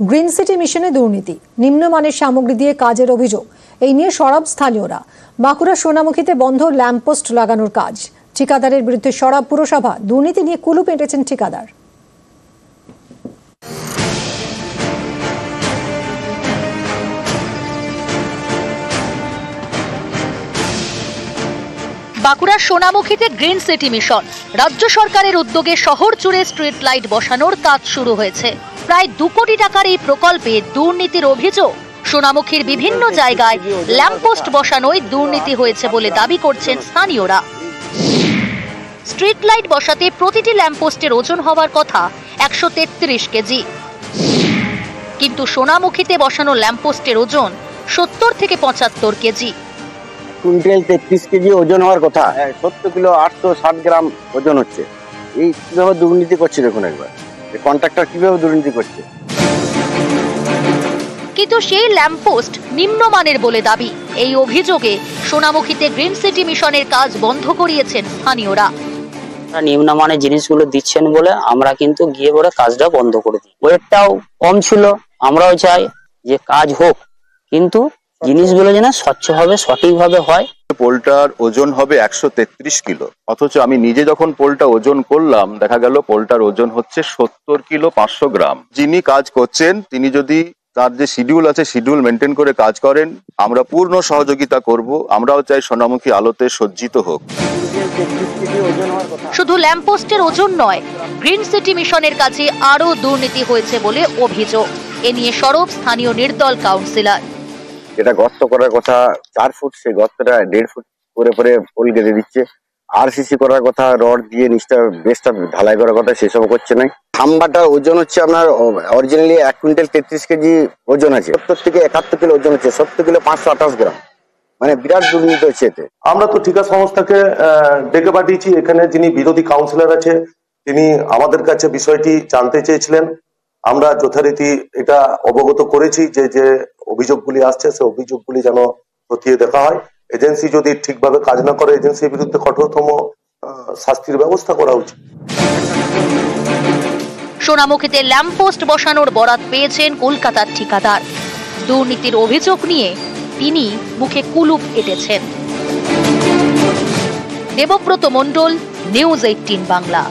Green city মিশনে দুর্নীতি, নিম্নমানের সামগ্রী দিয়ে কাজের অভিযোগ। এই নিয়ে সরব স্থানীয়রা। বাঁকুড়া সোনামুখীতে বন্ধ ল্যাম্পপোস্ট লাগানোর কাজ। ঠিকাদারের বিরুদ্ধে সরব পুরসভা। দুর্নীতি নিয়ে কুলুপ এঁটেছেন ঠিকাদার। বাঁকুড়ার সোনামুখীতে গ্রিন সিটি মিশন। রাজ্য সরকারের উদ্যোগে শহর জুড়ে স্ট্রিট লাইট বসানোর কাজ শুরু হয়েছে। প্রায় 2 কোটি টাকার এই প্রকল্পে দুর্নীতির অভিযোগ। সোনামুখীর বিভিন্ন জায়গায় ল্যাম্পপোস্ট বসানোয় দুর্নীতি হয়েছে বলে দাবি করছেন স্থানীয়রা। স্ট্রিট লাইট বসাতে প্রতিটি ল্যাম্পপোস্টের ওজন হওয়ার কথা 133 কেজি, কিন্তু সোনামুখীতে বসানো ল্যাম্পপোস্টের ওজন 70 থেকে 75 কেজি। কুইন্টাল 33 কেজি ওজন হওয়ার কথা, 70 কিলো 860 গ্রাম ওজন হচ্ছে। এই কিভাবে দুর্নীতি করছে দেখুন একবার, কন্ট্রাক্টর কিভাবে দুর্নীতি করছে। কিন্তু সেই ল্যাম্পপোস্ট নিম্নমানের বলে দাবি। এই অভিযোগে সোনামুখীতে গ্রিন সিটি মিশনের কাজ বন্ধ করিয়েছেন স্থানীয়রা। নিম্নমানের জিনিসগুলো দিচ্ছেন বলে আমরা কিন্তু গিয়ে পরে কাজটা বন্ধ করে দিই। ওয়েটটাও কম ছিল, আমরাও চাই যে কাজ হোক, কিন্তু জিনিসগুলো যেন স্বচ্ছভাবে সঠিকভাবে হয়। পোলটার ওজন হবে 133 কিলো, অথচ আমি নিজে যখন পোলটা ওজন করলাম দেখা গেল পোলটার ওজন হচ্ছে 70 কিলো 500 গ্রাম। যিনি কাজ করছেন তিনি যদি তার যে শিডিউল আছে শিডিউল মেনটেন করে কাজ করেন, আমরা পূর্ণ সহযোগিতা করব। আমরাও চাই সোনামুখী আলোতে সজ্জিত হোক। শুধু ল্যাম্পপোস্টের ওজন নয়, গ্রিন সিটি মিশনের কাছে আরো দুর্নীতি হয়েছে বলে অভিযোগ। এ নিয়ে সরব স্থানীয় নির্দল কাউন্সিলর। এটা গর্ত করার কথা 4 ফুট, সেই গর্তটা 1.5 ফুট করে পরে পোল গেড়ে দিচ্ছে। আরসিসি করার কথা, রড দিয়ে নিচটা বেসটা ঢালাই করার কথা, সেসব করছে না। খাম্বাটার ওজন হচ্ছে আপনার অরিজিনালি 1 কুইন্টাল 33 কেজি ওজন আছে, 70 থেকে 71 কিলো ওজন হচ্ছে, 70 কিলো 528 গ্রাম। মানে বিরাট দুর্নীতি হচ্ছে এতে। আমরা তো ঠিকা সংস্থাকে ডেকে পাঠিয়েছি। এখানে যিনি বিরোধী কাউন্সিলর আছে তিনি আমাদের কাছে বিষয়টি জানতে চেয়েছিলেন। আমরা যথারীতি এটা অবগত করেছি যে যে অভিযোগগুলি আসছে সে অভিযোগগুলি যেন খতিয়ে দেখা হয়। এজেন্সি যদি ঠিকভাবে কাজ না করে, এজেন্সির বিরুদ্ধে কঠোরতম শাস্তির ব্যবস্থা করা উচিত। সোনামুখীতে ল্যাম্পপোস্ট বসানোর বরাত পেয়েছেন কলকাতার ঠিকাদার। দুর্নীতির অভিযোগ নিয়ে তিনি মুখে কুলুপ এঁটেছেন। দেবব্রত মণ্ডল, নিউজ 18 বাংলা।